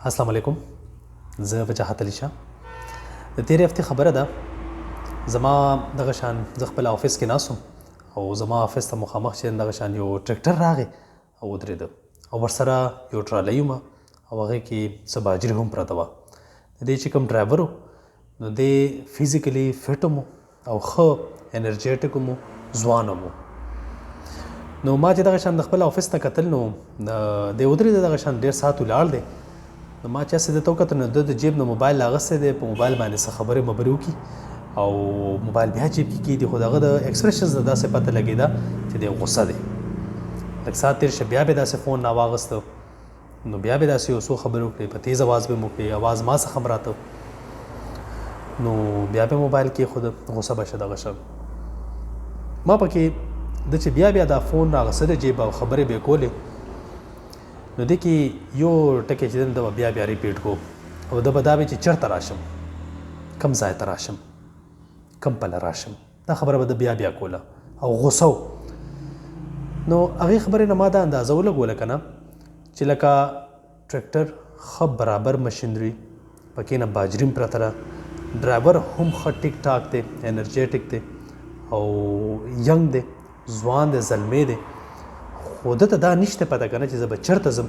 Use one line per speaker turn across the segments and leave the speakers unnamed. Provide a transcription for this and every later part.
السلام علیکم. زه وجاهت علي شاه. د تیرې هفتې خبره ده، زما دغه شان زه خپل آفس کې ناست وم او زما آفس ته مخامخ چې دغه شان یو ټرکټر راغی او ودرېده او ورسره یو ټرالی وه او هغې کې څه باجري هم پرته وه. د دې چې کوم ډرایور و نو دی فزیکلی فټ هم او ښه انرژیټک هم ځوان هم و. نو ما چې دغه شان د خپل آفس نه کتل نو دی ودرېده دغه شان ډېر ساعت ولاړ دی. نو ما چې هسې درته وکتل نو د جیب نه موبایل اغوستی دی، په موبایل باندې څه خبرې مبرې وکړي او موبایل بیا جیب کې کېږدي، خو د هغه د ایکسپریشنز نه داسې پته لګېده چې دی غوسه دی. لږ ساعت تېر شه بیا به داسې فون راواغسته نو بیا به داسې یو څو خبرې وکړې، په تیز اواز به مو وکړې، اواز ما څخه هم راته نو بیا به موبایل کېښوده، غوسه به شه دغه شه. ما پکې د چې بیا دا فون راغسته جیب او خبرې به یې کولې نو دې کې یو ټکی چې د به بیا ریپیټ کو او د به دا وی چې چېرته راشم، کم ځای ته راشم، کم پله راشم، دا خبره به د بیا کوله او غوسه و. نو هغې خبرې نه ما دا اندازه ولګوله که نه چې لکه ټرکټر ښه برابر مشینري، پکې نه باجري هم پرته ده، ډرایور هم ښه ټیک ټاک دی، انرژیټک دی او ینګ دی، ځوان دی، زلمی دی. خو ده ته دا نشته پته که نه چې زه به چېرته ځم.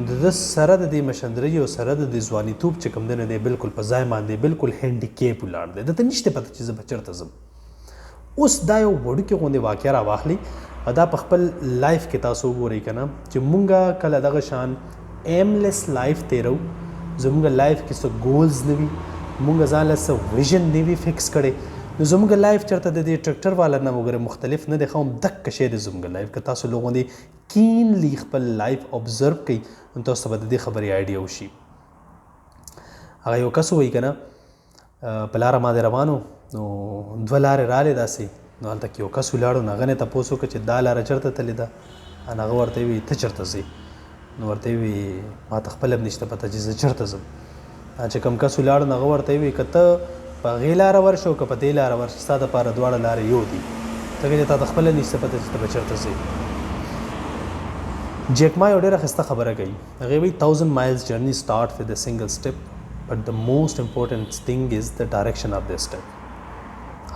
د ده سره د دې مشندرۍ او سره د دې ځوانیتوب چې کوم دی نه دی بالکل په ځای باندې بالکل هینډیکیپ ولاړ دی. ده ته نشته پته چې زه به چېرته ځم. اوس دا یو وړوکې غوندې واقعه راواخلي او دا په خپل لایف کې تاسو وګورئ که نه چې مونږ کله دغه شان ایملیس لایف تېرو، زموږ لایف کې څه ګولز نه وي، مونږ ځان له څه ویژن نه وي فکس کړی، نو زموږ لایف چېرته د دې ټرکټر والا نه وګورئ مختلف نه دی، ښه همدقه شی دی زموږ لایف. که تاسو لږ غوندې کینلی خپل لایف ابزرو کوئ نو تاسو ته به د دې خبرې آیډیا وشي. هغه یو کس ووایي که نه په لاره باندې روان و نو دوه لارې رالې داسې، نو هلته کې یو کس ولاړ و نو هغه نه یې تپوس وکړه چې دا لاره چېرته تللې ده؟ هغه ورته ووایي ته چېرته ځې؟ نو ورته یې ووایي ما ته خپله هم نشته پته چې زه چېرته ځم. چې کوم کس ولاړ نو هغه ورته یې ووایي که ته په هغې لاره ورشه او که په دې لاره ورشه ستا دپاره دواړه لارې یو دي، ځکه چې تا ته خپله نشته پته چې ته به چېرته ځې. جیک ما یو ډېره ښایسته خبره کوي، هغې وایي 1000 miles journey start with a single step but the most important thing is the direction of the step.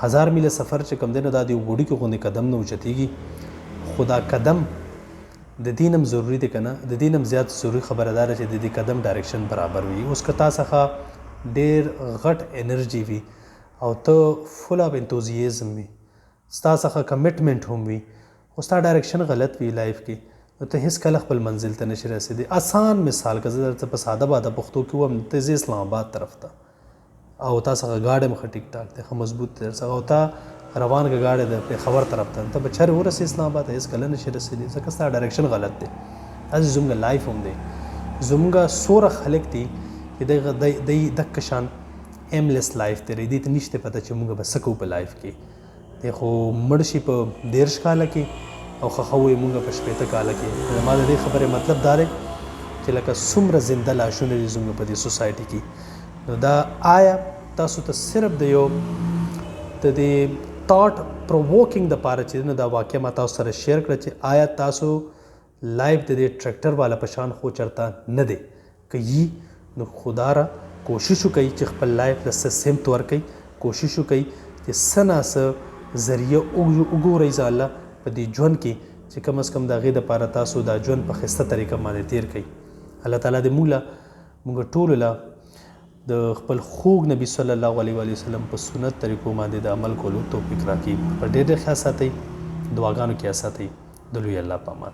1000 میله سفر چې کوم دی نو دا د یو وړوکي غوندې قدم نه اوچتېږي، خو دا قدم د دې نه هم ضروري دی که نه، د دې نه هم زیات ضروري خبره دا ده چې د دې قدم ډایرکشن برابر وي. اوس که تا څخه ډېر غټ انرژي وي او ته فل اف انتوزیزم وي، ستا څخه کمټمنټ هم وي، خو ستا ډایرکشن غلط وي لایف کې، نو ته هېڅکله خپل منزل ته نشي رسېدی. آسان مثال که زه درته په ساده باده پښتو کې ووایم، ته ځې اسلام آباد طرف ته او تا څخه ګاډی هم ښه ټیک ټاک دی، ښه مضبوط دی در څخه، او تا روان که ګاډی د پېښور طرف ته، ته به چېرې ورسې اسلام آباد ته؟ هېڅکله نشي رسېدی ځکه ستا ډایرکشن غلط دی. داسې زموږ لایف هم دی. زموږ څوره خلک دي چې دی دقه شان ایملیس لایف تېروي، دې ته نشته پته چې موږ به څه کوو په لایف کې. دی خو مړ شي په 13 کاله کې او ښخه ووایي موږ په 15 کاله کې. زما د دې خبرې مطلب دا دی چې لکه څومره زنده لاشونه دي زموږ په دې سوسایټي کې، نو دا آیا تاسو ته صرف د یو د دې تاټ پرووکینګ دپاره چې نو دا واقع ما تاسو سره شیر کړه چې آیا تاسو لایف د دې ټرکټر والا په شان خو چېرته نه دی؟ که یي نو خدا را کوشش وکړئ چې خپل لایف له څه سمت ورکړئ، کوشش وکړئ چې څه نه څه ذریعه وګورئ ځان له په دې ژوند کې چې کم از کم د هغې دپاره تاسو دا ژوند په ښایسته طریقه باندې تېر کړئ. الله تعالی دې موږ ټولو له د خپل خوږ نبي صلی الله علیه وسلم په سنت طریقو باندې د عمل کولو توفیق راکړي. په ډېر خیال ساتئ، دعاګانو کې یاد ساتئ. د لوی الله په امان.